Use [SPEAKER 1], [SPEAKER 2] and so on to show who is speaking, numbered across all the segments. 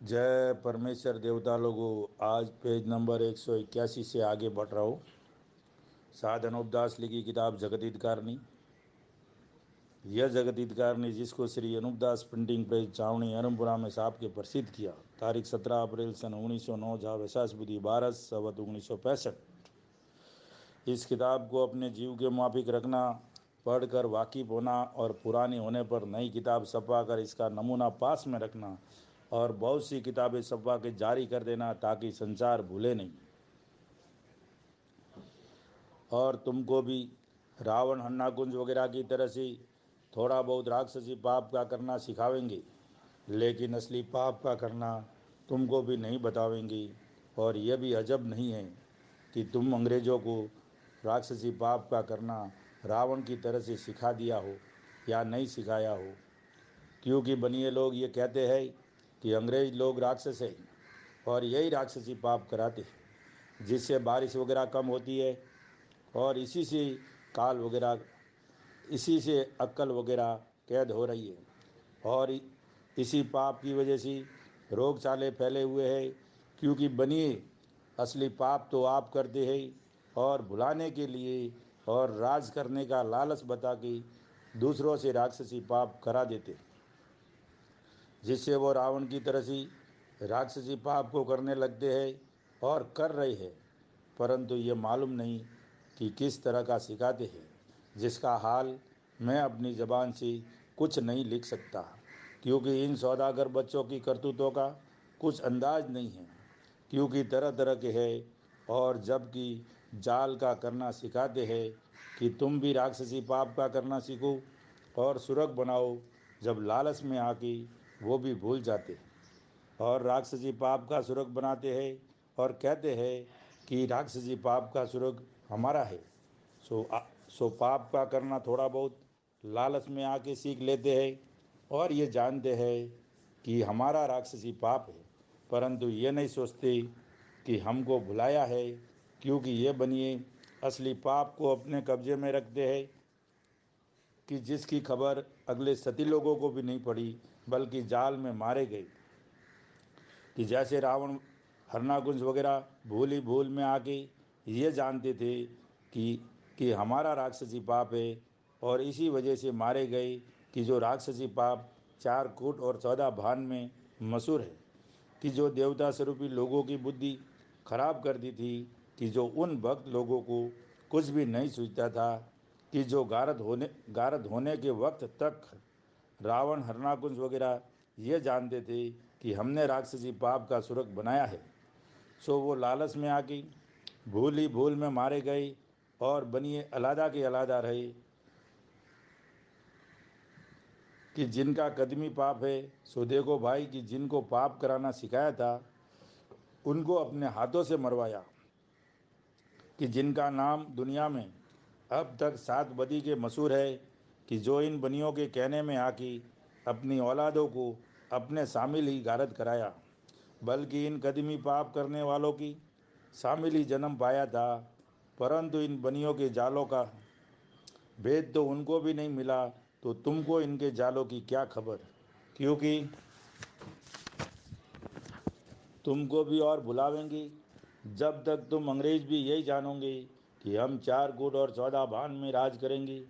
[SPEAKER 1] जय परमेश्वर देवता लोगों। आज पेज नंबर 181 से आगे बढ़ रहा हूँ। साधन उपदास लिखी किताब जगत हितकारनी। यह जगत हितकारनी जिसको श्री अनुपदास प्रिंटिंग प्रेस चावनी अरमपुरा में साहब के प्रसिद्ध किया, तारीख 17 अप्रैल सन 1909 झा वैसाख बुद्धि 12 संवत 1965। इस किताब को अपने जीव के मुआफिक रखना, पढ़कर वाकिफ होना और पुरानी होने पर नई किताब छपवा कर इसका नमूना पास में रखना और बहुत सी किताबें छपवा के जारी कर देना ताकि संसार भूले नहीं। और तुमको भी रावण हन्नाकुंज वगैरह की तरह से थोड़ा बहुत राक्षसी पाप का करना सिखावेंगे, लेकिन असली पाप का करना तुमको भी नहीं बतावेंगे। और यह भी अजब नहीं है कि तुम अंग्रेज़ों को राक्षसी पाप का करना रावण की तरह से सिखा दिया हो या नहीं सिखाया हो, क्योंकि बनिए लोग ये कहते हैं कि अंग्रेज लोग राक्षस हैं और यही राक्षसी पाप कराते हैं, जिससे बारिश वगैरह कम होती है और इसी से काल वगैरह, इसी से अक्ल वगैरह कैद हो रही है और इसी पाप की वजह से रोग चाले फैले हुए हैं। क्योंकि बनिए असली पाप तो आप करते हैं और भुलाने के लिए और राज करने का लालच बता के दूसरों से राक्षसी पाप करा देते, जिससे वो रावण की तरह से राक्षसी पाप को करने लगते हैं और कर रहे हैं, परंतु ये मालूम नहीं कि किस तरह का सिखाते हैं, जिसका हाल मैं अपनी ज़बान से कुछ नहीं लिख सकता, क्योंकि इन सौदागर बच्चों की करतूतों का कुछ अंदाज नहीं है, क्योंकि तरह तरह के हैं। और जबकि जाल का करना सिखाते हैं कि तुम भी राक्षसी पाप का करना सीखो और सुरग बनाओ, जब लालच में आके वो भी भूल जाते हैं और राक्षसी पाप का सुरग बनाते हैं और कहते हैं कि राक्षसी पाप का सुरग हमारा है। सो पाप का करना थोड़ा बहुत लालच में आके सीख लेते हैं और ये जानते हैं कि हमारा राक्षसी पाप है, परंतु ये नहीं सोचते कि हमको भुलाया है, क्योंकि ये बनिए असली पाप को अपने कब्जे में रखते हैं कि जिसकी खबर अगले सती लोगों को भी नहीं पड़ी, बल्कि जाल में मारे गए। कि जैसे रावण हरनाकुंज वगैरह भूल ही भूल में आके ये जानते थे कि हमारा राक्षसी पाप है और इसी वजह से मारे गए। कि जो राक्षसी पाप 4 कूट और 14 भान में मशहूर है, कि जो देवता स्वरूपी लोगों की बुद्धि खराब कर दी थी, कि जो उन भक्त लोगों को कुछ भी नहीं सूझता था, कि जो गारद होने के वक्त तक रावण हरनाकुंज वगैरह ये जानते थे कि हमने राक्षसी पाप का सुरग बनाया है। सो वो लालच में आके भूल ही भूल में मारे गए और बनिए अलादा के अलादा रहे। कि जिनका कदमी पाप है, सो देखो भाई कि जिनको पाप कराना सिखाया था उनको अपने हाथों से मरवाया। कि जिनका नाम दुनिया में अब तक 7 बदी के मशहूर है, कि जो इन बनियों के कहने में आकी अपनी औलादों को अपने शामिल ही गारद कराया, बल्कि इन कदमी पाप करने वालों की शामिल ही जन्म पाया था। परंतु इन बनियों के जालों का भेद तो उनको भी नहीं मिला, तो तुमको इनके जालों की क्या खबर, क्योंकि तुमको भी और भुलावेंगी। जब तक तुम अंग्रेज भी यही जानोगे कि हम 4 कूट और 14 भान में राज करेंगे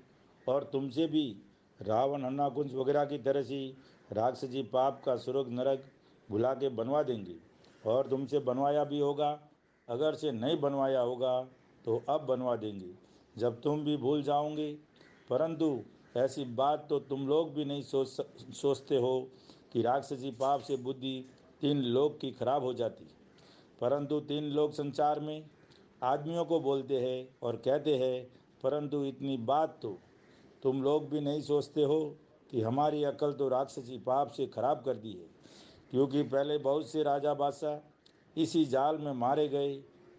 [SPEAKER 1] और तुमसे भी रावण हन्नाकुंज वगैरह की तरह से राक्षसी पाप का सुरग नरक भुला के बनवा देंगे। और तुमसे बनवाया भी होगा, अगर से नहीं बनवाया होगा तो अब बनवा देंगे जब तुम भी भूल जाओगे। परंतु ऐसी बात तो तुम लोग भी नहीं सोचते हो कि राक्षसी पाप से बुद्धि 3 लोग की खराब हो जाती, परंतु 3 लोग संसार में आदमियों को बोलते हैं और कहते हैं, परंतु इतनी बात तो तुम लोग भी नहीं सोचते हो कि हमारी अकल तो राक्षसी पाप से खराब कर दी है। क्योंकि पहले बहुत से राजा बादशाह इसी जाल में मारे गए,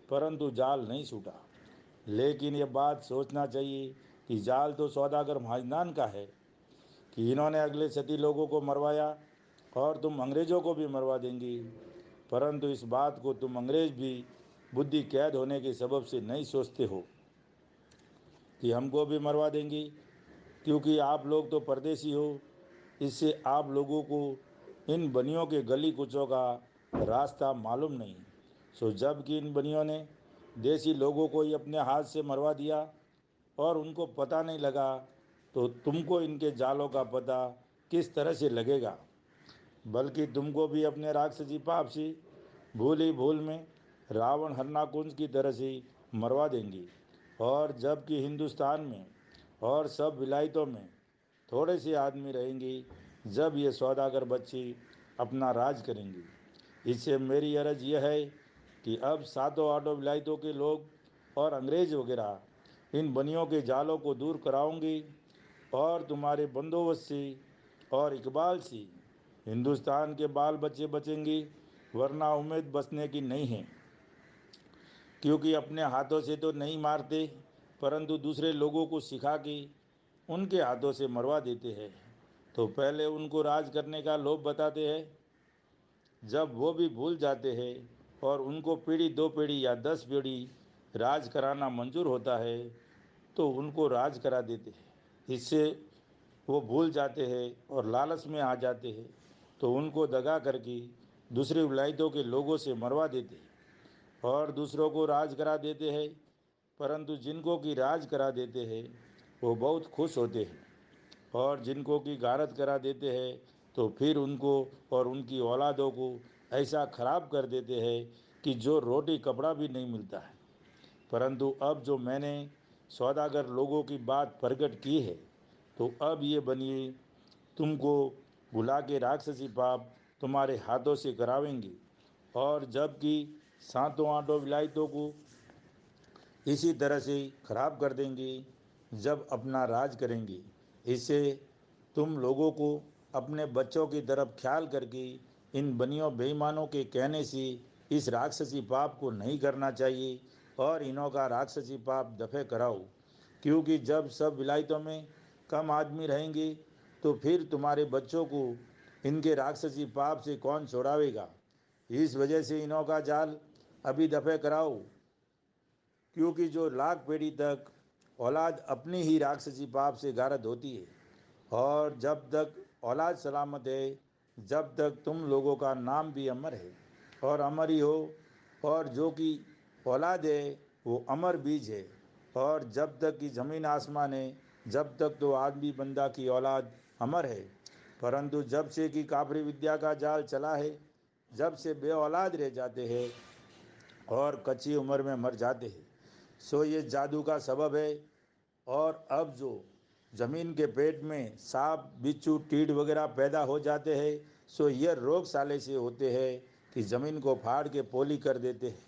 [SPEAKER 1] परंतु जाल नहीं छूटा। लेकिन ये बात सोचना चाहिए कि जाल तो सौदागर महाजनान का है, कि इन्होंने अगले सती लोगों को मरवाया और तुम अंग्रेज़ों को भी मरवा देंगी। परंतु इस बात को तुम अंग्रेज भी बुद्धि कैद होने के सबब से नहीं सोचते हो कि हमको भी मरवा देंगी, क्योंकि आप लोग तो परदेसी हो। इससे आप लोगों को इन बनियों के गली कुचों का रास्ता मालूम नहीं। सो जबकि इन बनियों ने देसी लोगों को ही अपने हाथ से मरवा दिया और उनको पता नहीं लगा, तो तुमको इनके जालों का पता किस तरह से लगेगा। बल्कि तुमको भी अपने राक्षसी पाप से भूल ही भूल में रावण हरनाकुंज की तरह से मरवा देंगी। और जबकि हिंदुस्तान में और सब विलायतों में थोड़े से आदमी रहेंगी, जब ये सौदागर बच्ची अपना राज करेंगी। इससे मेरी अर्ज यह है कि अब सातों आठों विलायतों के लोग और अंग्रेज वगैरह इन बनियों के जालों को दूर कराऊंगी और तुम्हारे बंदोबस्त से और इकबाल से हिंदुस्तान के बाल बच्चे बचेंगी, वरना उम्मीद बचने की नहीं है। क्योंकि अपने हाथों से तो नहीं मारते, परंतु दूसरे लोगों को सिखा के उनके हाथों से मरवा देते हैं। तो पहले उनको राज करने का लोभ बताते हैं, जब वो भी भूल जाते हैं और उनको पीढ़ी दो पीढ़ी या 10 पीढ़ी राज कराना मंजूर होता है, तो उनको राज करा देते हैं। इससे वो भूल जाते हैं और लालच में आ जाते हैं, तो उनको दगा करके दूसरी विलायतों के लोगों से मरवा देते हैं और दूसरों को राज करा देते हैं। परंतु जिनको की राज करा देते हैं वो बहुत खुश होते हैं, और जिनको की गारत करा देते हैं तो फिर उनको और उनकी औलादों को ऐसा खराब कर देते हैं कि जो रोटी कपड़ा भी नहीं मिलता है। परंतु अब जो मैंने सौदागर लोगों की बात प्रकट की है, तो अब ये बनिए तुमको बुला के राक्षसी पाप तुम्हारे हाथों से करावेंगी। और जबकि सातों आठों विलायतों को इसी तरह से खराब कर देंगी जब अपना राज करेंगी। इससे तुम लोगों को अपने बच्चों की तरफ ख्याल करके इन बनियों बेईमानों के कहने से इस राक्षसी पाप को नहीं करना चाहिए और इन्हों का राक्षसी पाप दफे कराओ। क्योंकि जब सब विलायतों में कम आदमी रहेंगे, तो फिर तुम्हारे बच्चों को इनके राक्षसी पाप से कौन छोड़ावेगा। इस वजह से इन्हों का जाल अभी दफे कराओ। क्योंकि जो लाख पीढ़ी तक औलाद अपनी ही राक्षसी पाप से गारद होती है, और जब तक औलाद सलामत है, जब तक तुम लोगों का नाम भी अमर है और अमर ही हो। और जो कि औलाद है वो अमर बीज है, और जब तक कि ज़मीन आसमान है, जब तक तो आदमी बंदा की औलाद अमर है। परंतु जब से कि काफरी विद्या का जाल चला है, जब से बे औलाद रह जाते हैं और कच्ची उम्र में मर जाते हैं, सो ये जादू का सबब है। और अब जो ज़मीन के पेट में सांप बिच्छू टीड वगैरह पैदा हो जाते हैं, सो ये रोग साले से होते हैं कि ज़मीन को फाड़ के पोली कर देते हैं।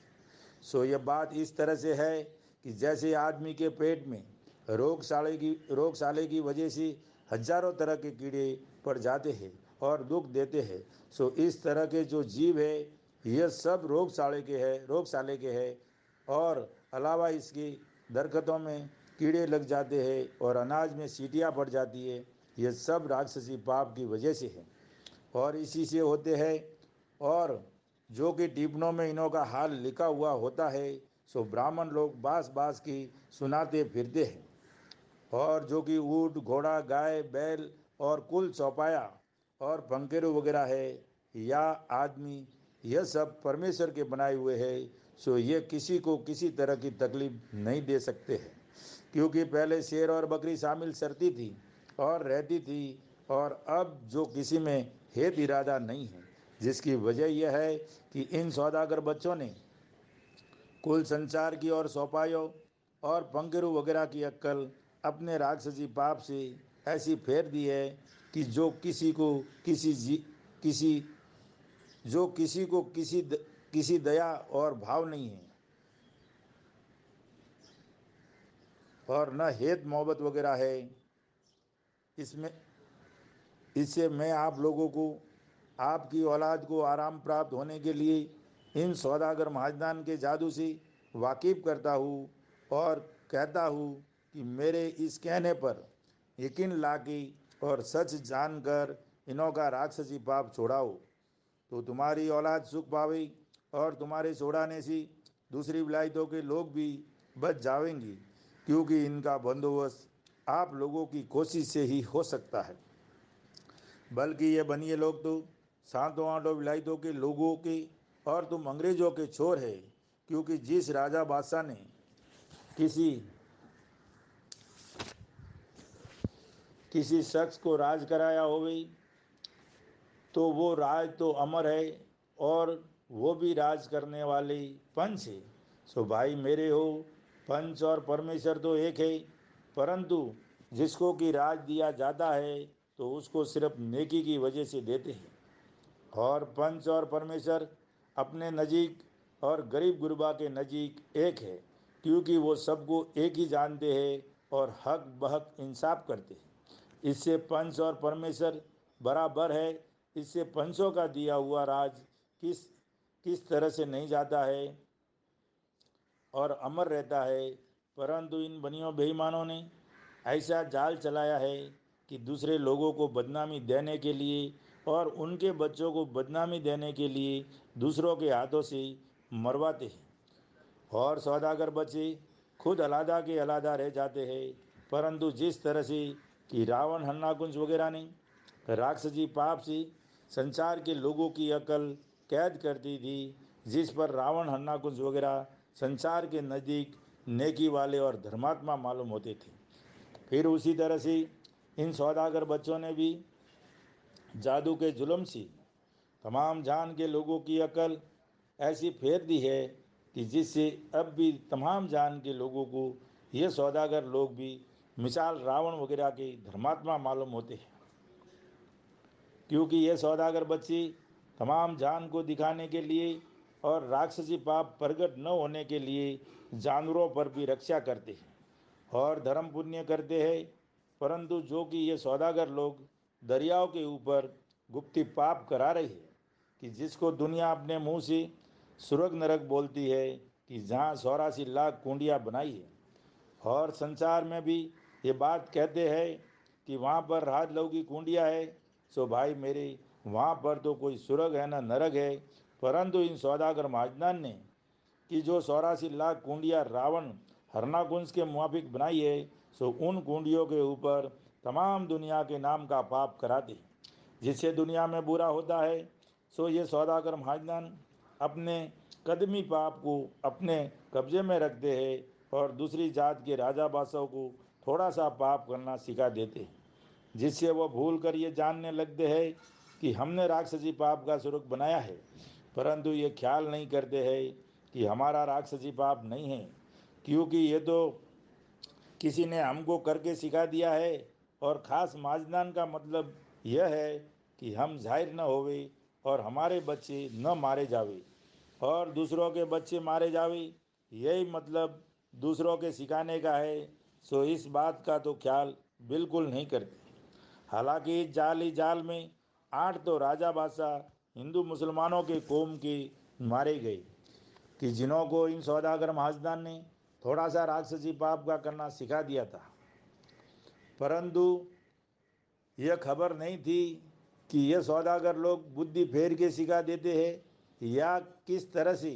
[SPEAKER 1] सो ये बात इस तरह से है कि जैसे आदमी के पेट में रोग साले की वजह से हजारों तरह के कीड़े पड़ जाते हैं और दुख देते हैं, सो इस तरह के जो जीव है ये सब रोग साले के हैं। और अलावा इसके दरख्तों में कीड़े लग जाते हैं और अनाज में सीटियाँ पड़ जाती है। ये सब राक्षसी पाप की वजह से है और इसी से होते हैं। और जो कि टिप्पणों में इन्हों का हाल लिखा हुआ होता है, सो ब्राह्मण लोग बास बास की सुनाते फिरते हैं। और जो कि ऊँट घोड़ा गाय बैल और कुल चौपाया और पंखेरु वगैरह है या आदमी, यह सब परमेश्वर के बनाए हुए हैं। सो ये किसी को किसी तरह की तकलीफ नहीं दे सकते हैं। क्योंकि पहले शेर और बकरी शामिल सरती थी और रहती थी, और अब जो किसी में हेत इरादा नहीं है, जिसकी वजह यह है कि इन सौदागर बच्चों ने कुल संचार की और सौपायों और पंखेरु वगैरह की अक्कल अपने राक्षसी पाप से ऐसी फेर दी है कि जो किसी को किसी जो किसी को किसी दया और भाव नहीं है, और न हेत मोहब्बत वगैरह है इसमें। इससे मैं आप लोगों को आपकी औलाद को आराम प्राप्त होने के लिए इन सौदागर महाजनान के जादू से वाकिफ़ करता हूँ और कहता हूँ कि मेरे इस कहने पर यकीन लाके और सच जानकर इन्हों का राक्षसी पाप छोड़ाओ, तो तुम्हारी औलाद सुख पावे और तुम्हारे छोड़ाने से दूसरी विलायतों के लोग भी बच जाएंगी। क्योंकि इनका बंदोबस्त आप लोगों की कोशिश से ही हो सकता है। बल्कि ये बनिए लोग तो सातों आठों विलायतों के लोगों के और तुम अंग्रेजों के चोर है, क्योंकि जिस राजा बादशाह ने किसी किसी शख्स को राज कराया होवे तो वो राज तो अमर है, और वो भी राज करने वाले पंच है। सो भाई मेरे हो, पंच और परमेश्वर तो एक है, परंतु जिसको कि राज दिया जाता है तो उसको सिर्फ नेकी की वजह से देते हैं। और पंच और परमेश्वर अपने नज़ीक और गरीब गुरबा के नज़ीक एक है, क्योंकि वो सबको एक ही जानते हैं और हक बहक इंसाफ करते हैं। इससे पंच और परमेश्वर बराबर है। इससे पंचों का दिया हुआ राज किस किस तरह से नहीं जाता है और अमर रहता है, परंतु इन बनियों बेईमानों ने ऐसा जाल चलाया है कि दूसरे लोगों को बदनामी देने के लिए और उनके बच्चों को बदनामी देने के लिए दूसरों के हाथों से मरवाते हैं। और सौदागर बच्चे खुद अलादा के अलादा रह जाते हैं, परंतु जिस तरह से कि रावण हन्नाकुंज वगैरह ने राक्षसी पाप से संसार के लोगों की अकल कैद करती थी, जिस पर रावण हन्नाकुंज वगैरह संसार के नज़दीक नेकी वाले और धर्मात्मा मालूम होते थे। फिर उसी तरह से इन सौदागर बच्चों ने भी जादू के जुल्म से तमाम जान के लोगों की अकल ऐसी फेर दी है कि जिससे अब भी तमाम जान के लोगों को ये सौदागर लोग भी मिसाल रावण वगैरह के धर्मात्मा मालूम होते हैं, क्योंकि ये सौदागर बच्चे तमाम जान को दिखाने के लिए और राक्षसी पाप प्रकट न होने के लिए जानवरों पर भी रक्षा करते हैं और धर्म पुण्य करते हैं। परंतु जो कि ये सौदागर लोग दरियाओं के ऊपर गुप्ती पाप करा रहे हैं, कि जिसको दुनिया अपने मुंह से सुरग नरक बोलती है, कि जहाँ 84 लाख कुंडियाँ बनाई है, और संसार में भी ये बात कहते हैं कि वहाँ पर राजलव की कुंडिया है। सो भाई मेरे, वहाँ पर तो कोई सुरग है ना नरक है, परंतु इन सौदागर महाजनान ने कि जो 84 लाख कुंडिया रावण हरनाकुंज के मुआफिक बनाई है, सो उन कुंडियों के ऊपर तमाम दुनिया के नाम का पाप कराते हैं, जिससे दुनिया में बुरा होता है। सो ये सौदागर महाजनान अपने कदमी पाप को अपने कब्जे में रखते हैं और दूसरी जात के राजा बादशाहों को थोड़ा सा पाप करना सिखा देते हैं, जिससे वो भूल कर ये जानने लगते हैं कि हमने राक्षसी पाप का स्वरूप बनाया है, परंतु ये ख्याल नहीं करते हैं कि हमारा राक्षसी पाप नहीं है, क्योंकि ये तो किसी ने हमको करके सिखा दिया है। और ख़ास माजदान का मतलब यह है कि हम जाहिर न होवे और हमारे बच्चे न मारे जावे और दूसरों के बच्चे मारे जावे, यही मतलब दूसरों के सिखाने का है। सो इस बात का तो ख्याल बिल्कुल नहीं करते। हालांकि इस जाली जाल में 8 तो राजा बादशाह हिंदू मुसलमानों के कौम के मारे गए, कि जिन्हों को इन सौदागर महाजदान ने थोड़ा सा राक्षसी पाप का करना सिखा दिया था, परंतु यह खबर नहीं थी कि यह सौदागर लोग बुद्धि फेर के सिखा देते हैं या किस तरह से,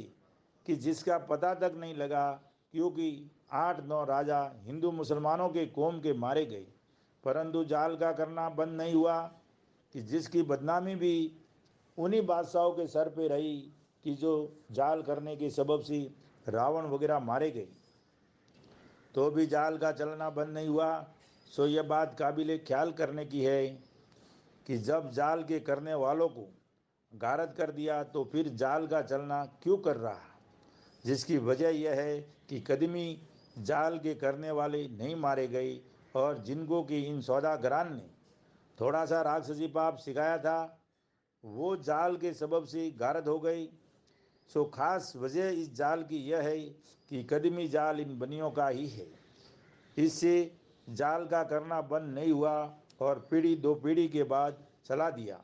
[SPEAKER 1] कि जिसका पता तक नहीं लगा, क्योंकि 8-9 राजा हिंदू मुसलमानों के कौम के मारे गए, परंतु जाल का करना बंद नहीं हुआ, कि जिसकी बदनामी भी उन्हीं बादशाहों के सर पे रही, कि जो जाल करने के सबब से रावण वगैरह मारे गए, तो भी जाल का चलना बंद नहीं हुआ। सो यह बात काबिल ख्याल करने की है कि जब जाल के करने वालों को गारद कर दिया तो फिर जाल का चलना क्यों कर रहा, जिसकी वजह यह है कि कदमी जाल के करने वाले नहीं मारे गए, और जिनको कि इन सौदागरान ने थोड़ा सा राक्षसी पाप सिखाया था वो जाल के सबब से गारद हो गई। सो खास वजह इस जाल की यह है कि कदमी जाल इन बनियों का ही है। इससे जाल का करना बंद नहीं हुआ और पीढ़ी दो पीढ़ी के बाद चला दिया,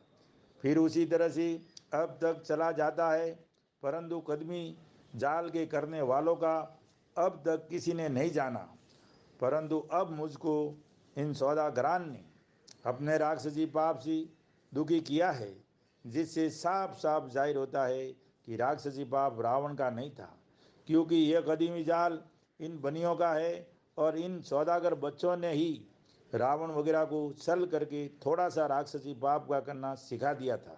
[SPEAKER 1] फिर उसी तरह से अब तक चला जाता है, परंतु कदमी जाल के करने वालों का अब तक किसी ने नहीं जाना। परंतु अब मुझको इन सौदागरान ने अपने राक्षसी पाप से दुखी किया है, जिससे साफ साफ जाहिर होता है कि राक्षसी पाप रावण का नहीं था, क्योंकि यह कदीमी जाल इन बनियों का है और इन सौदागर बच्चों ने ही रावण वगैरह को छल करके थोड़ा सा राक्षसी पाप का करना सिखा दिया था।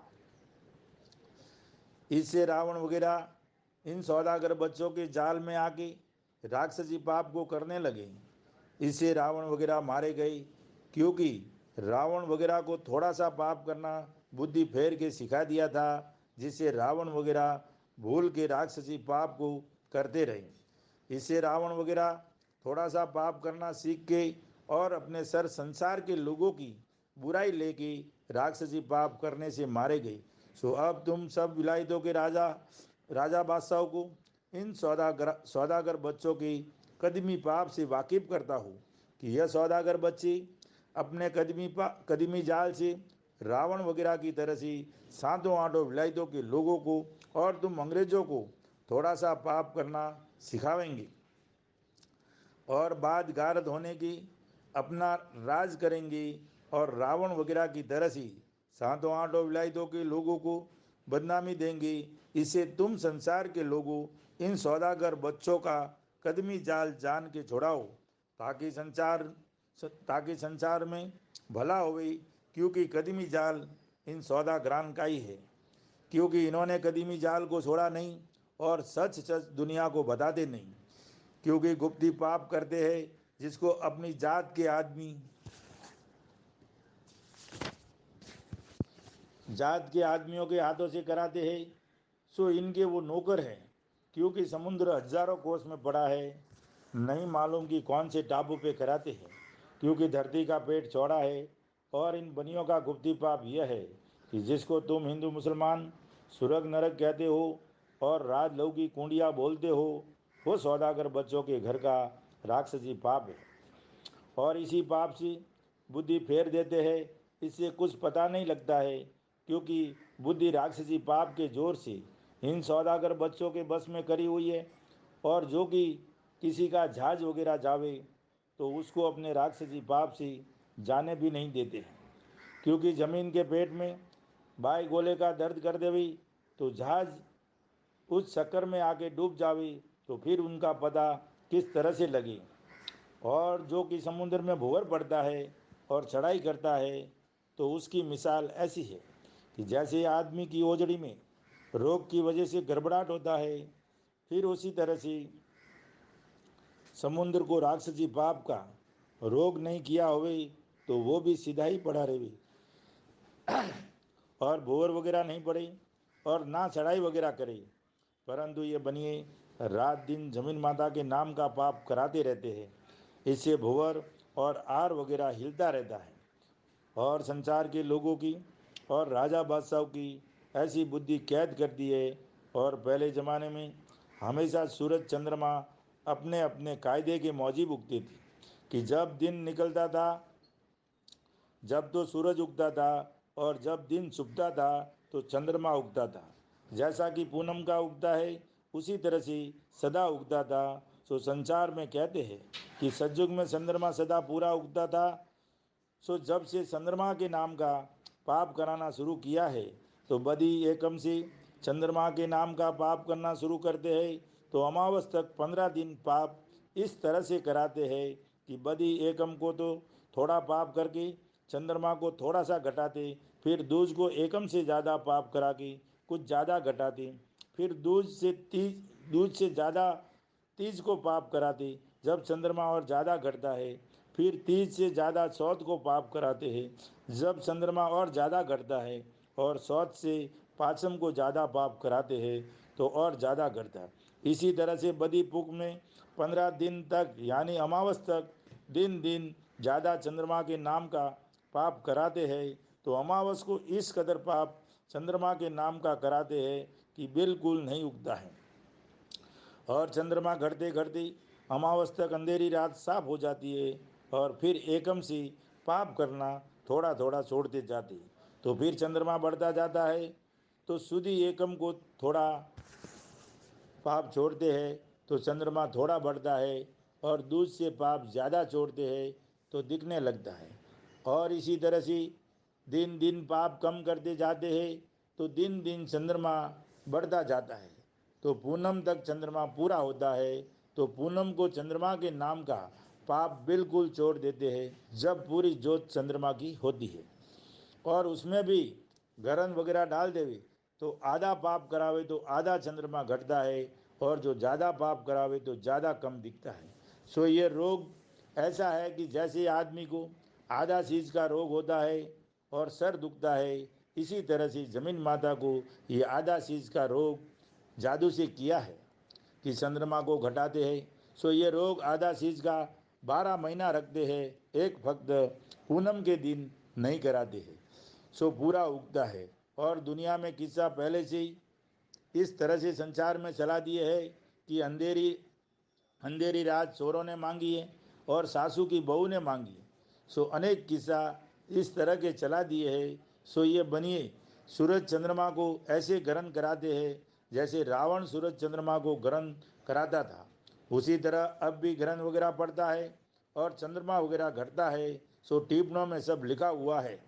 [SPEAKER 1] इससे रावण वगैरह इन सौदागर बच्चों के जाल में आके राक्षसी पाप को करने लगे। इससे रावण वगैरह मारे गए, क्योंकि रावण वगैरह को थोड़ा सा पाप करना बुद्धि फेर के सिखा दिया था, जिससे रावण वगैरह भूल के राक्षसी पाप को करते रहे। इससे रावण वगैरह थोड़ा सा पाप करना सीख के और अपने सर संसार के लोगों की बुराई लेके राक्षसी पाप करने से मारे गए। सो अब तुम सब विलायतों के राजा राजा बादशाहों को इन सौदागर बच्चों की कदमी पाप से वाकिफ करता हूँ कि यह सौदागर बच्चे अपने कदमी जाल से रावण वगैरह की तरह से सातों आठों विलायतों के लोगों को और तुम अंग्रेजों को थोड़ा सा पाप करना सिखावेंगे और बाद गारद होने की अपना राज करेंगे और रावण वगैरह की तरह से सातों आठों विलायतों के लोगों को बदनामी देंगे। इससे तुम संसार के लोगों इन सौदागर बच्चों का कदमी जाल जान के छुड़ाओ, ताकि संसार में भला होवे, क्योंकि कदमी जाल इन सौदागरान का ही है। क्योंकि इन्होंने कदमी जाल को छोड़ा नहीं और सच सच दुनिया को बताते नहीं, क्योंकि गुप्ती पाप करते हैं जिसको अपनी जात के आदमियों के हाथों से कराते हैं। सो इनके वो नौकर हैं, क्योंकि समुद्र हजारों कोस में पड़ा है, नहीं मालूम कि कौन से टापू पे कराते हैं, क्योंकि धरती का पेट चौड़ा है। और इन बनियों का गुप्ती पाप यह है कि जिसको तुम हिंदू मुसलमान सुरग नरक कहते हो और राज लहू की कुंडिया बोलते हो, वो सौदागर बच्चों के घर का राक्षसी पाप है। और इसी पाप से बुद्धि फेर देते हैं। इससे कुछ पता नहीं लगता है, क्योंकि बुद्धि राक्षसी पाप के जोर से इन सौदागर बच्चों के बस में करी हुई है। और जो कि किसी का जहाज वगैरह जावे तो उसको अपने राक्षसी पाप से जाने भी नहीं देते हैं, क्योंकि जमीन के पेट में बाई गोले का दर्द कर देवी तो जहाज उस चक्कर में आके डूब जावे, तो फिर उनका पता किस तरह से लगे। और जो कि समुद्र में भंवर पड़ता है और चढ़ाई करता है, तो उसकी मिसाल ऐसी है कि जैसे आदमी की ओजड़ी में रोग की वजह से गड़बड़ाहट होता है, फिर उसी तरह से समुद्र को राक्षसी पाप का रोग नहीं किया होवे तो वो भी सीधा ही पड़ा रहे और भंवर वगैरह नहीं पड़े और ना चढ़ाई वगैरह करे। परंतु ये बनिए रात दिन जमीन माता के नाम का पाप कराते रहते हैं। इससे भंवर और आर वगैरह हिलता रहता है और संसार के लोगों की और राजा बादशाहों की ऐसी बुद्धि कैद करती है। और पहले ज़माने में हमेशा सूरज चंद्रमा अपने अपने कायदे के मौजिब उगते थे, कि जब दिन निकलता था जब तो सूरज उगता था और जब दिन छुपता था तो चंद्रमा उगता था। जैसा कि पूनम का उगता है उसी तरह से सदा उगता था। सो संसार में कहते हैं कि सतयुग में चंद्रमा सदा पूरा उगता था। सो जब से चंद्रमा के नाम का पाप कराना शुरू किया है, तो बदी एकम से चंद्रमा के नाम का पाप करना शुरू करते हैं, तो अमावस तक 15 दिन पाप इस तरह से कराते हैं कि बदी एकम को तो थोड़ा पाप करके चंद्रमा को थोड़ा सा घटाते, फिर दूज को एकम से ज़्यादा पाप करा के कुछ ज़्यादा घटाते, फिर दूज से ज़्यादा तीज को पाप कराते जब चंद्रमा और ज़्यादा घटता है, फिर तीज से ज़्यादा चौथ को पाप कराते हैं जब चंद्रमा और ज़्यादा घटता है, और चौथ से पाँचम को ज़्यादा पाप कराते हैं तो और ज़्यादा घटता है। इसी तरह से बदी पुक में 15 दिन तक यानी अमावस तक दिन दिन ज़्यादा चंद्रमा के नाम का पाप कराते हैं, तो अमावस को इस कदर पाप चंद्रमा के नाम का कराते हैं कि बिल्कुल नहीं उगता है। और चंद्रमा घटते घटते अमावस तक अंधेरी रात साफ हो जाती है, और फिर एकम से पाप करना थोड़ा थोड़ा छोड़ते जाते, तो फिर चंद्रमा बढ़ता जाता है, तो सुधी एकम को थोड़ा पाप छोड़ते हैं तो चंद्रमा थोड़ा बढ़ता है, और दूध से पाप ज़्यादा छोड़ते हैं तो दिखने लगता है। और इसी तरह से दिन दिन पाप कम करते जाते हैं तो दिन दिन चंद्रमा बढ़ता जाता है, तो पूनम तक चंद्रमा पूरा होता है, तो पूनम को चंद्रमा के नाम का पाप बिल्कुल छोड़ देते हैं जब पूरी जोत चंद्रमा की होती है। और उसमें भी गरन वगैरह डाल देवे तो आधा पाप करावे तो आधा चंद्रमा घटता है, और जो ज़्यादा पाप करावे तो ज़्यादा कम दिखता है। सो ये रोग ऐसा है कि जैसे आदमी को आधा चीज़ का रोग होता है और सर दुखता है, इसी तरह से जमीन माता को ये आधा चीज़ का रोग जादू से किया है कि चंद्रमा को घटाते हैं। सो ये रोग आधा चीज़ का 12 महीना रखते हैं, एक फक्त पूनम के दिन नहीं कराते हैं। सो पूरा उगता है। और दुनिया में किस्सा पहले से ही इस तरह से संसार में चला दिए है कि अंधेरी अंधेरी रात चोरों ने मांगी है और सासू की बहू ने मांगी है। सो अनेक किस्सा इस तरह के चला दिए है। सो ये बनिए सूरज चंद्रमा को ऐसे ग्रहण कराते हैं जैसे रावण सूरज चंद्रमा को ग्रहण कराता था। उसी तरह अब भी ग्रहण वगैरह पड़ता है और चंद्रमा वगैरह घटता है। सो टिप्पणों में सब लिखा हुआ है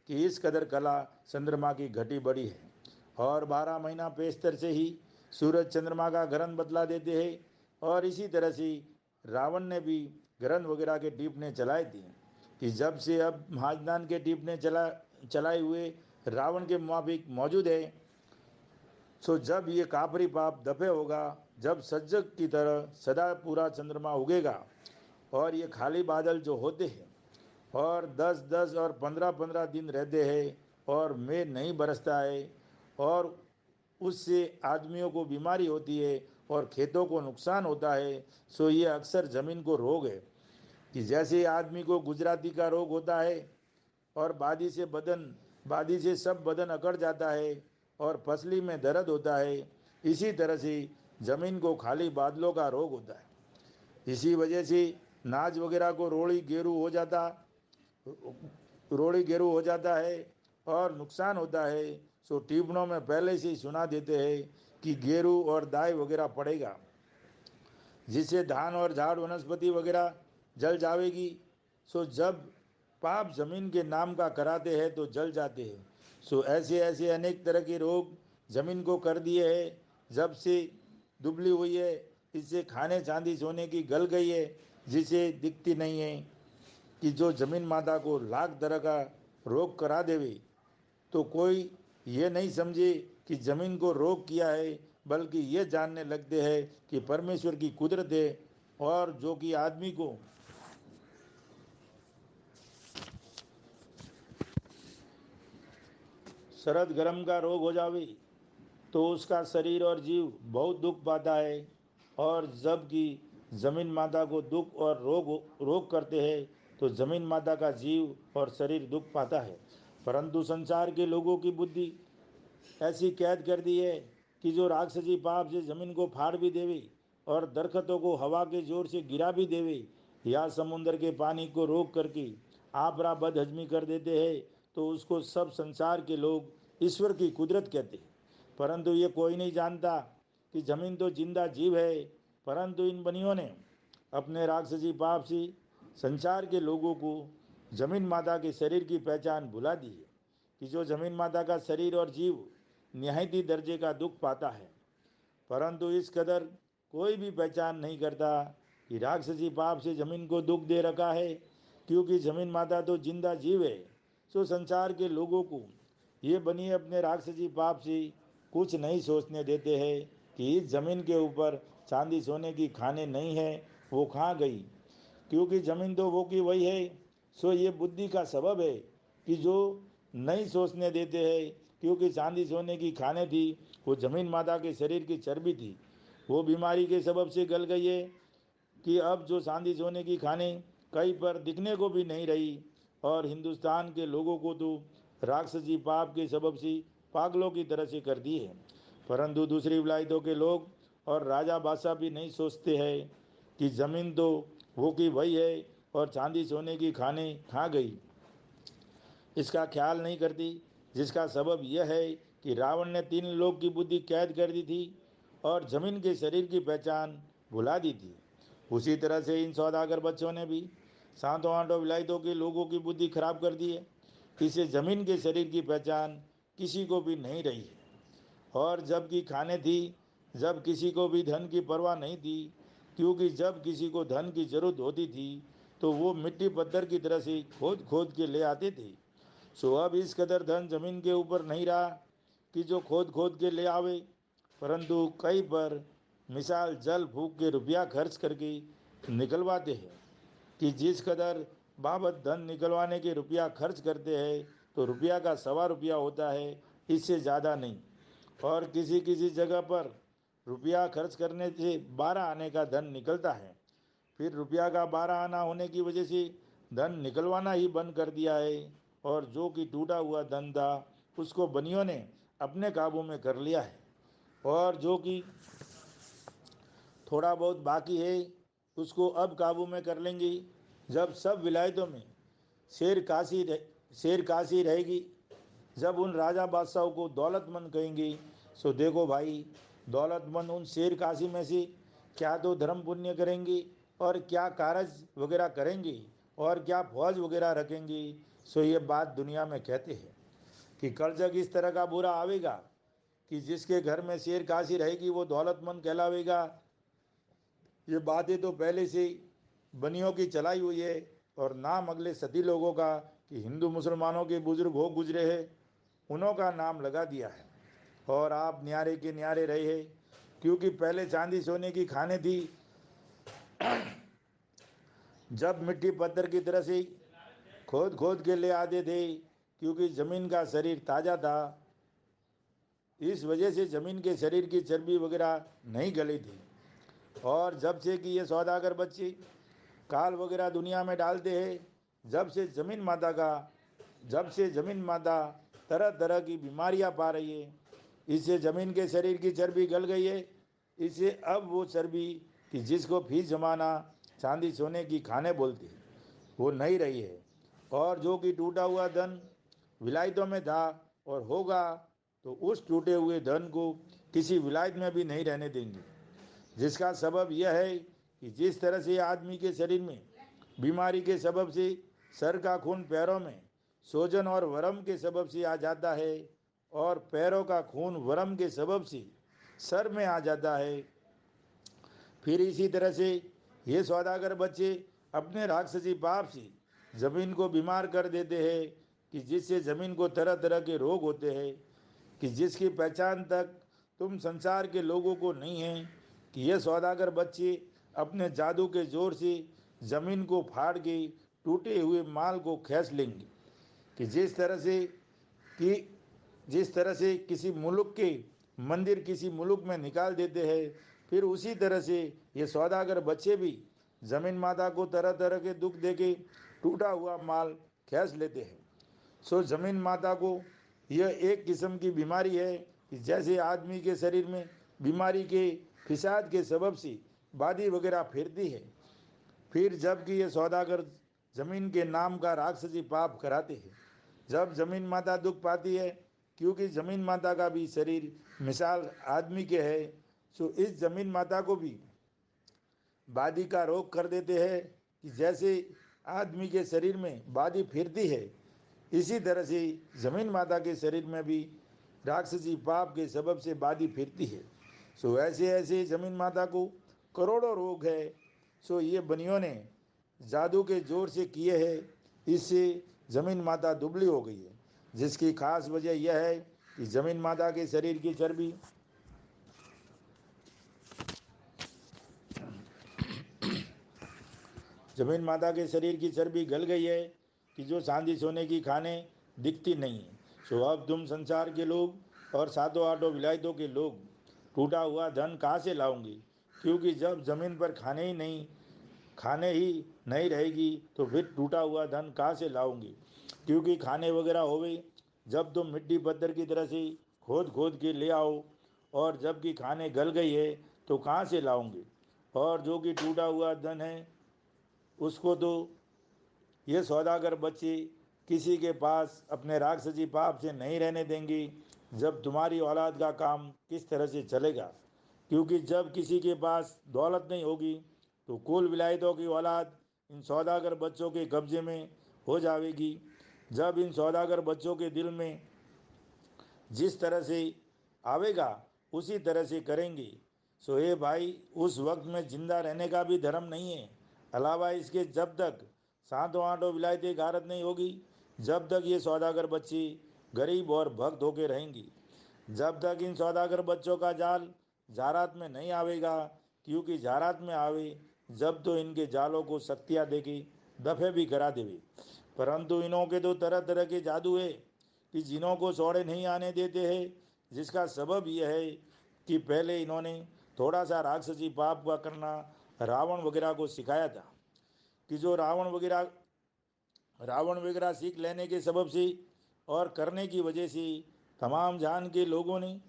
[SPEAKER 1] कि इस कदर कला चंद्रमा की घटी बड़ी है। और 12 महीना पेस्तर से ही सूरज चंद्रमा का ग्रहण बतला देते हैं। और इसी तरह से रावण ने भी ग्रहण वगैरह के टीपने चलाए थे कि जब से अब महाजनान के टीपने चलाए हुए रावण के मुताबिक मौजूद है। सो जब ये कापरी पाप दफे होगा, जब सज्जक की तरह सदा पूरा चंद्रमा उगेगा और ये खाली बादल जो होते हैं और 10-10 और 15-15 दिन रहते हैं और मेघ नहीं बरसता है, और उससे आदमियों को बीमारी होती है और खेतों को नुकसान होता है। सो ये अक्सर ज़मीन को रोग है कि जैसे आदमी को गुजराती का रोग होता है और बादी से सब बदन अकड़ जाता है और पसली में दर्द होता है, इसी तरह से ज़मीन को खाली बादलों का रोग होता है। इसी वजह से नाज वगैरह को रोड़ी गेरू हो जाता है और नुकसान होता है। सो टिप्पणों में पहले से ही सुना देते हैं कि गेरू और दाई वगैरह पड़ेगा, जिससे धान और झाड़ वनस्पति वगैरह जल जाएगी। सो जब पाप जमीन के नाम का कराते हैं तो जल जाते हैं। सो ऐसे ऐसे अनेक तरह के रोग जमीन को कर दिए हैं। जब से दुबली हुई है, इससे खाने चांदी सोने की गल गई है, जिसे दिखती नहीं है कि जो जमीन माता को लाख तरह का रोग करा देवे, तो कोई ये नहीं समझे कि जमीन को रोग किया है, बल्कि ये जानने लगते हैं कि परमेश्वर की कुदरत है। और जो कि आदमी को शरद गर्म का रोग हो जावे तो उसका शरीर और जीव बहुत दुख पाता है। और जबकि जमीन माता को दुख और रोग करते हैं तो जमीन माता का जीव और शरीर दुख पाता है। परंतु संसार के लोगों की बुद्धि ऐसी कैद कर दी है कि जो राक्षसी पाप से जमीन को फाड़ भी देवे और दरख्तों को हवा के जोर से गिरा भी देवे, या समुद्र के पानी को रोक करके आपरा बदहजमी कर देते हैं, तो उसको सब संसार के लोग ईश्वर की कुदरत कहते हैं। परंतु ये कोई नहीं जानता कि जमीन तो जिंदा जीव है। परंतु इन बनियों ने अपने राक्षसी पाप से संसार के लोगों को जमीन माता के शरीर की पहचान भुला दी है कि जो जमीन माता का शरीर और जीव निहायती दर्जे का दुख पाता है। परंतु इस कदर कोई भी पहचान नहीं करता कि राक्षसी पाप से जमीन को दुख दे रखा है, क्योंकि जमीन माता तो जिंदा जीव है। सो संसार के लोगों को ये बनी अपने राक्षसी पाप से कुछ नहीं सोचने देते हैं कि इस जमीन के ऊपर चांदी सोने की खाने नहीं है, वो कहाँ गई, क्योंकि जमीन तो वो की वही है। सो ये बुद्धि का सबब है कि जो नहीं सोचने देते हैं, क्योंकि चांदी सोने की खाने थी, वो जमीन माता के शरीर की चर्बी थी, वो बीमारी के सबब से गल गई है कि अब जो चांदी सोने की खाने कहीं पर दिखने को भी नहीं रही। और हिंदुस्तान के लोगों को तो राक्षसी पाप के सबब से पागलों की तरह से कर दी है। परंतु दूसरी विलायतों के लोग और राजा बादशाह भी नहीं सोचते हैं कि ज़मीन तो वो की वही है और चांदी सोने की खाने खा गई, इसका ख्याल नहीं करती। जिसका सबब यह है कि रावण ने 3 लोक की बुद्धि कैद कर दी थी और जमीन के शरीर की पहचान भुला दी थी। उसी तरह से इन सौदागर बच्चों ने भी सातों आठों विलायतों के लोगों की बुद्धि खराब कर दी है। इसे जमीन के शरीर की पहचान किसी को भी नहीं रही है। और जबकि खाने थी, जब किसी को भी धन की परवाह नहीं थी, क्योंकि जब किसी को धन की जरूरत होती थी तो वो मिट्टी पत्थर की तरह से खोद खोद के ले आते थे। सो अब इस कदर धन जमीन के ऊपर नहीं रहा कि जो खोद खोद के ले आवे, परंतु कई पर मिसाल जल फूक के रुपया खर्च करके निकलवाते हैं कि जिस कदर बाबत धन निकलवाने के रुपया खर्च करते हैं तो रुपया का 1.25 रुपया होता है, इससे ज़्यादा नहीं। और किसी किसी जगह पर रुपया खर्च करने से 12 आने का धन निकलता है। फिर रुपया का 12 आना होने की वजह से धन निकलवाना ही बंद कर दिया है, और जो कि टूटा हुआ धन था उसको बनियों ने अपने काबू में कर लिया है। और जो कि थोड़ा बहुत बाकी है उसको अब काबू में कर लेंगी जब सब विलायतों में शेर काशी रहेगी। जब उन राजा बादशाहों को दौलतमंद कहेंगी, सो देखो भाई, दौलतमंद उन शेर काशी में से क्या तो धर्म पुण्य करेंगी और क्या कारज वगैरह करेंगी और क्या फौज वगैरह रखेंगी। सो ये बात दुनिया में कहते हैं कि कल जग इस तरह का बुरा आवेगा कि जिसके घर में शेर काशी रहेगी वो दौलतमंद कहलावेगा। ये बातें तो पहले से बनियों की चलाई हुई है, और नाम अगले सदी लोगों का कि हिंदू मुसलमानों के बुजुर्ग हो गुजरे हैं उन्हों का नाम लगा दिया है। और आप न्यारे के न्यारे रहे हैं, क्योंकि पहले चांदी सोने की खाने थी, जब मिट्टी पत्थर की तरह से खोद खोद के ले आते थे, क्योंकि ज़मीन का शरीर ताज़ा था। इस वजह से ज़मीन के शरीर की चर्बी वगैरह नहीं गली थी। और जब से कि ये सौदागर बच्चे काल वगैरह दुनिया में डालते हैं, जब से ज़मीन माता तरह तरह की बीमारियां पा रही है, इससे ज़मीन के शरीर की चर्बी गल गई है। इससे अब वो चर्बी कि जिसको फीस जमाना चांदी सोने की खाने बोलते हैं वो नहीं रही है। और जो कि टूटा हुआ धन विलायतों में था और होगा, तो उस टूटे हुए धन को किसी विलायत में भी नहीं रहने देंगे। जिसका सबब यह है कि जिस तरह से आदमी के शरीर में बीमारी के सबब से सर का खून पैरों में सोजन और वरम के सबब से आ जाता है, और पैरों का खून वरम के सबब से सर में आ जाता है, फिर इसी तरह से ये सौदागर बच्चे अपने राक्षसी पाप से ज़मीन को बीमार कर देते हैं कि जिससे ज़मीन को तरह तरह के रोग होते हैं कि जिसकी पहचान तक तुम संसार के लोगों को नहीं है कि ये सौदागर बच्चे अपने जादू के जोर से ज़मीन को फाड़ के टूटे हुए माल को खींच लेंगे कि कि जिस तरह से किसी मुल्क के मंदिर किसी मुल्क में निकाल देते हैं, फिर उसी तरह से ये सौदागर बच्चे भी ज़मीन माता को तरह तरह के दुख देके टूटा हुआ माल खींच लेते हैं। सो ज़मीन माता को यह एक किस्म की बीमारी है कि जैसे आदमी के शरीर में बीमारी के फिसाद के सबब से बादी वगैरह फिरती है, फिर जबकि ये सौदागर ज़मीन के नाम का राक्षसी पाप कराते हैं, जब ज़मीन माता दुख पाती है, क्योंकि ज़मीन माता का भी शरीर मिसाल आदमी के है, सो इस ज़मीन माता को भी बादी का रोग कर देते हैं कि जैसे आदमी के शरीर में बादी फिरती है, इसी तरह से ज़मीन माता के शरीर में भी राक्षसी पाप के सबब से बादी फिरती है। सो ऐसे ऐसे ज़मीन माता को करोड़ों रोग है। सो ये बनियों ने जादू के जोर से किए हैं, इससे ज़मीन माता दुबली हो गई है। जिसकी खास वजह यह है कि ज़मीन माता के शरीर की चर्बी ज़मीन माता के शरीर की चर्बी गल गई है कि जो चांदी सोने की खाने दिखती नहीं है। सो अब तुम संसार के लोग और सातों आठों विलायतों के लोग टूटा हुआ धन कहाँ से लाओगे, क्योंकि जब ज़मीन पर खाने ही नहीं रहेगी तो फिर टूटा हुआ धन कहाँ से लाओगे। क्योंकि खाने वगैरह होवे जब तुम मिट्टी पत्थर की तरह से खोद खोद के ले आओ, और जबकि खाने गल गई है तो कहाँ से लाओगे। और जो कि टूटा हुआ धन है उसको तो ये सौदागर बच्चे किसी के पास अपने राक्षसी पाप से नहीं रहने देंगी। जब तुम्हारी औलाद का काम किस तरह से चलेगा, क्योंकि जब किसी के पास दौलत नहीं होगी तो कुल विलायतों की औलाद इन सौदागर बच्चों के कब्जे में हो जाएगी। जब इन सौदागर बच्चों के दिल में जिस तरह से आवेगा उसी तरह से करेंगे। सो हे भाई, उस वक्त में जिंदा रहने का भी धर्म नहीं है। अलावा इसके जब तक सातों आठों विलायतें गारत नहीं होगी, जब तक ये सौदागर बच्चे गरीब और भक्त होके रहेंगी। जब तक इन सौदागर बच्चों का जाल जारात में नहीं आवेगा, क्योंकि जारात में आवे जब तो इनके जालों को शक्तियाँ देगी, दफे भी करा देवी। परंतु इन्हों के तो तरह तरह के जादू है कि जिन्हों को सौड़े नहीं आने देते हैं, जिसका सबब यह है कि पहले इन्होंने थोड़ा सा राक्षसी पाप का करना रावण वगैरह को सिखाया था, कि जो रावण वगैरह सीख लेने के सबब से और करने की वजह से तमाम जान के लोगों ने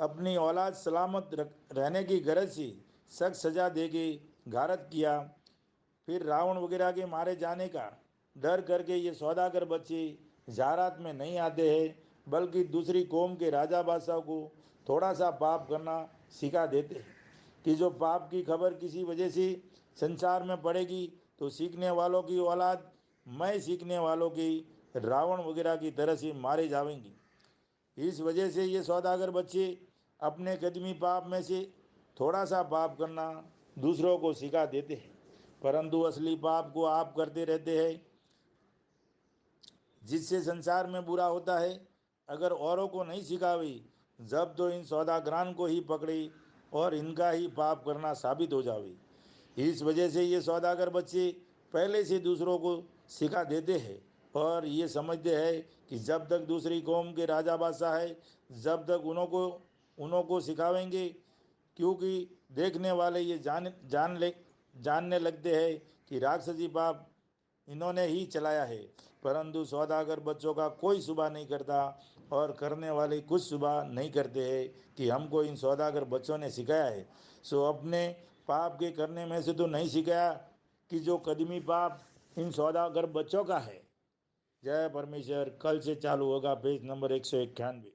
[SPEAKER 1] अपनी औलाद सलामत रहने की गरज से सख्त सजा दे के गारत किया। फिर रावण वगैरह के मारे जाने का डर करके ये सौदागर बच्चे ज़ारात में नहीं आते हैं, बल्कि दूसरी कौम के राजा बादशाह को थोड़ा सा पाप करना सिखा देते हैं, कि जो पाप की खबर किसी वजह से संसार में पड़ेगी तो सीखने वालों की औलाद मैं सीखने वालों की रावण वगैरह की तरह से मारे जाएंगी। इस वजह से ये सौदागर बच्चे अपने कदमी पाप में से थोड़ा सा पाप करना दूसरों को सिखा देते हैं, परंतु असली पाप को आप करते रहते हैं, जिससे संसार में बुरा होता है। अगर औरों को नहीं सिखावी, जब तो इन सौदागरान को ही पकड़ी और इनका ही पाप करना साबित हो जावे। इस वजह से ये सौदागर बच्चे पहले से दूसरों को सिखा देते हैं और ये समझते हैं कि जब तक दूसरी कौम के राजा बादशाह है, जब तक उन्हों को सिखावेंगे, क्योंकि देखने वाले ये जानने लगते हैं कि राक्षसी पाप इन्होंने ही चलाया है। परंतु सौदागर बच्चों का कोई सुबह नहीं करता और करने वाले कुछ सुबह नहीं करते हैं कि हमको इन सौदागर बच्चों ने सिखाया है। सो अपने पाप के करने में से तो नहीं सिखाया कि जो कदमी पाप इन सौदागर बच्चों का है। जय परमेश्वर। कल से चालू होगा पेज नंबर 191।